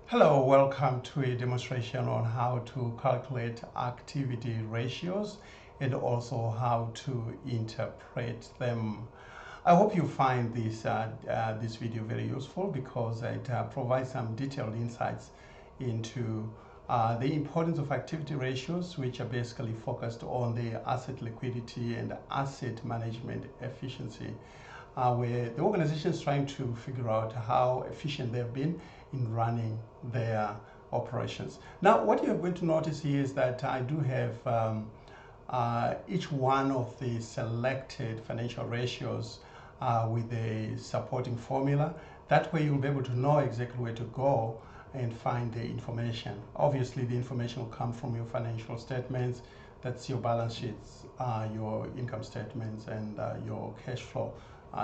Hello, welcome to a demonstration on how to calculate activity ratios and also how to interpret them. I hope you find this video very useful because it provides some detailed insights into the importance of activity ratios, which are basically focused on the asset liquidity and asset management efficiency, where the organization is trying to figure out how efficient they've been in running their operations. Now, what you're going to notice here is that I do have each one of the selected financial ratios with a supporting formula. That way you'll be able to know exactly where to go and find the information. Obviously, the information will come from your financial statements. That's your balance sheets, your income statements, and your cash flow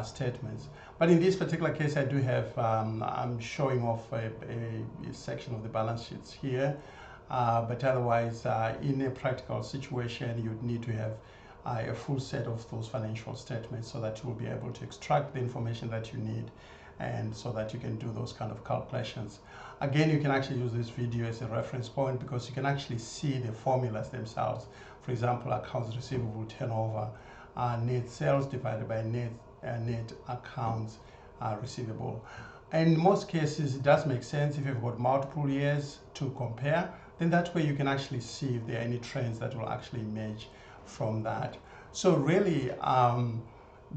statements. But in this particular case, I do have, I'm showing off a section of the balance sheets here. But otherwise, in a practical situation, you'd need to have a full set of those financial statements so that you will be able to extract the information that you need and so that you can do those kind of calculations. Again, you can actually use this video as a reference point because you can actually see the formulas themselves. For example, accounts receivable turnover, net sales divided by net accounts receivable. In most cases, it does make sense if you've got multiple years to compare. Then that way you can actually see if there are any trends that will actually emerge from that. So really,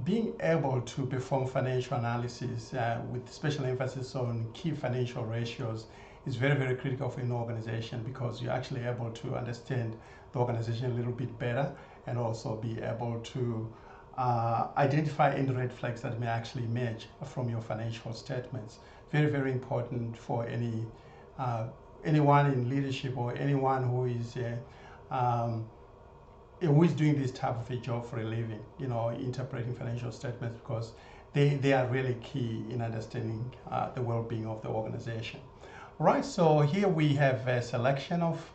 being able to perform financial analysis with special emphasis on key financial ratios is very, very critical for an organization because you're actually able to understand the organization a little bit better and also be able to identify any red flags that may actually emerge from your financial statements. Very, very important for anyone in leadership or anyone who is doing this type of a job for a living, interpreting financial statements because they are really key in understanding the well-being of the organization. Right, so here we have a selection of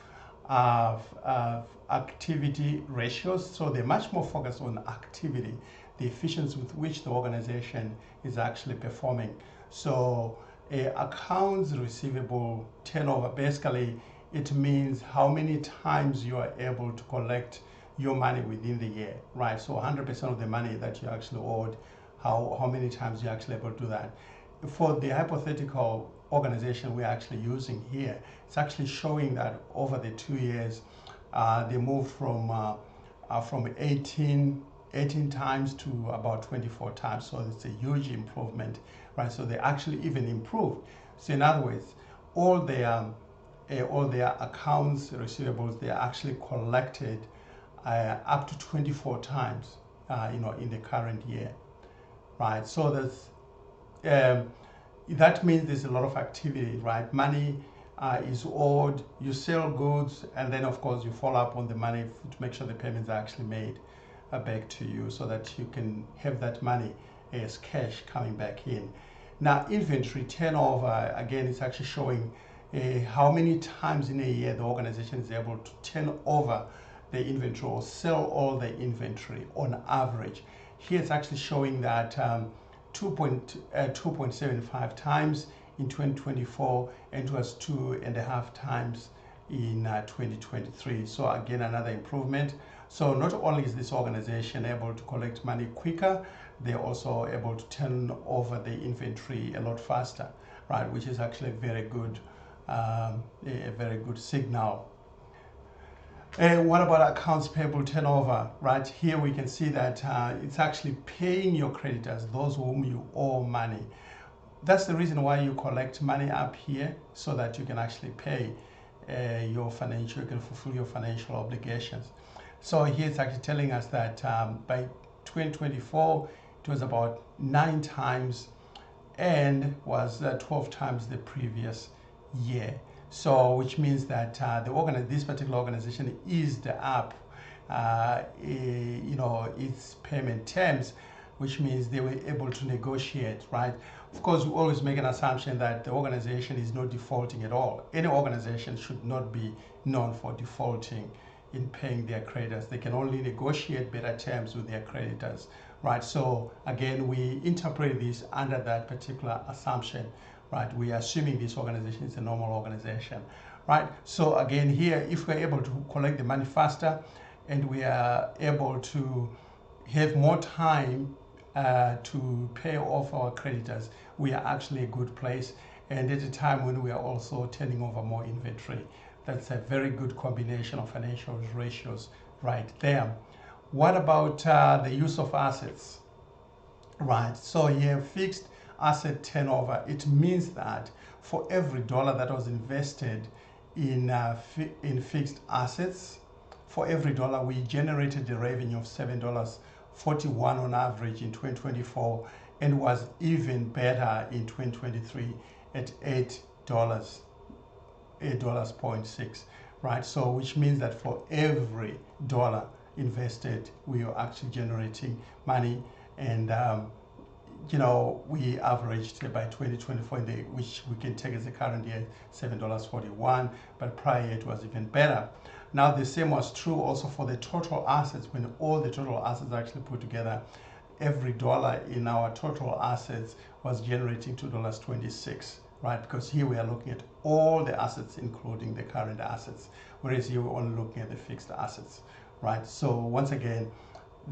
activity ratios. So they're much more focused on activity, the efficiency with which the organization is actually performing. So accounts receivable turnover, basically it means how many times you are able to collect your money within the year, right? So 100% of the money that you actually owed, how many times you're actually able to do that. For the hypothetical organization we're actually using here, it's actually showing that over the 2 years, they moved from 18 times to about 24 times. So it's a huge improvement, right? So they actually even improved. So in other words, all their accounts receivables, they are actually collected up to 24 times, in the current year, right? So that means there's a lot of activity, right? Money is owed, you sell goods, and then of course you follow up on the money to make sure the payments are actually made back to you so that you can have that money as cash coming back in. Now, inventory turnover, again, it's actually showing how many times in a year the organization is able to turn over the inventory or sell all the inventory on average. Here it's actually showing that 2.75 times in 2024 and it was 2.5 times in 2023. So again, another improvement. So not only is this organization able to collect money quicker, they're also able to turn over the inventory a lot faster, right? Which is actually a very good signal. What about accounts payable turnover? Right here we can see that it's actually paying your creditors, those whom you owe money. That's the reason why you collect money up here so that you can actually pay you can fulfill your financial obligations. So here it's actually telling us that by 2024 it was about 9 times and was 12 times the previous year. So which means that this particular organization eased up its payment terms, which means they were able to negotiate, right? Of course, we always make an assumption that the organization is not defaulting at all. Any organization should not be known for defaulting in paying their creditors. They can only negotiate better terms with their creditors, right? So again, we interpret this under that particular assumption, right? We are assuming this organization is a normal organization, right? So again, here, if we're able to collect the money faster and we are able to have more time to pay off our creditors, we are actually a good place. And at a time when we are also turning over more inventory, that's a very good combination of financial ratios right there. What about the use of assets? Right, so here fixed asset turnover, it means that for every dollar that was invested in fixed assets, for every dollar we generated a revenue of $7.41 on average in 2024, and was even better in 2023 at $8.6, right? So which means that for every dollar invested, we are actually generating money. And you know, we averaged by 2024, which we can take as the current year, $7.41, but prior year it was even better. Now the same was true also for the total assets. When all the total assets are actually put together, every dollar in our total assets was generating $2.26, right? Because here we are looking at all the assets, including the current assets, whereas here we're only looking at the fixed assets, right? So once again,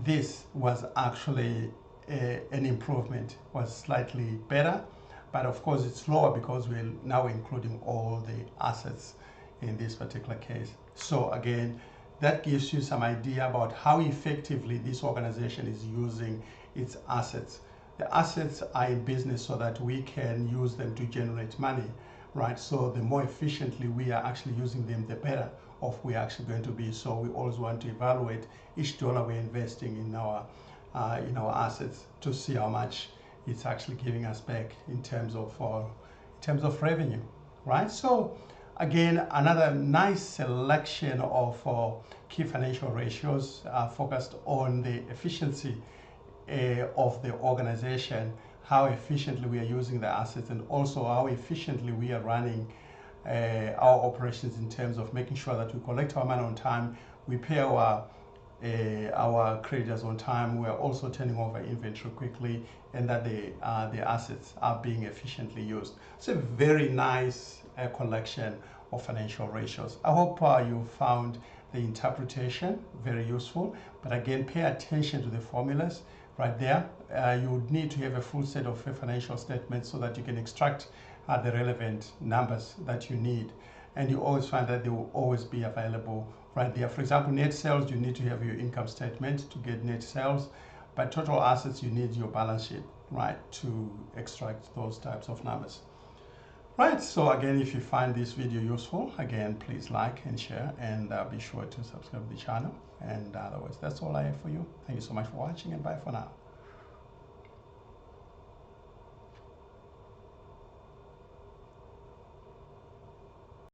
this was actually an improvement, was slightly better, but of course it's lower because we're now including all the assets in this particular case. So again, that gives you some idea about how effectively this organization is using its assets. The assets are in business so that we can use them to generate money, right? So the more efficiently we are actually using them, the better off we're actually going to be. So we always want to evaluate each dollar we're investing in our assets to see how much it's actually giving us back in terms of revenue, right? So again, another nice selection of key financial ratios focused on the efficiency of the organization, how efficiently we are using the assets, and also how efficiently we are running our operations in terms of making sure that we collect our money on time, we pay our creditors on time, we are also turning over inventory quickly, and that the assets are being efficiently used. It's a very nice collection of financial ratios. I hope you found the interpretation very useful, but again, pay attention to the formulas right there. You would need to have a full set of financial statements so that you can extract the relevant numbers that you need. And you always find that they will always be available right there. For example, net sales, you need to have your income statement to get net sales, but total assets, you need your balance sheet, right, to extract those types of numbers. Right, so again, if you find this video useful, again, please like and share, and be sure to subscribe to the channel. And otherwise, that's all I have for you. Thank you so much for watching, and bye for now.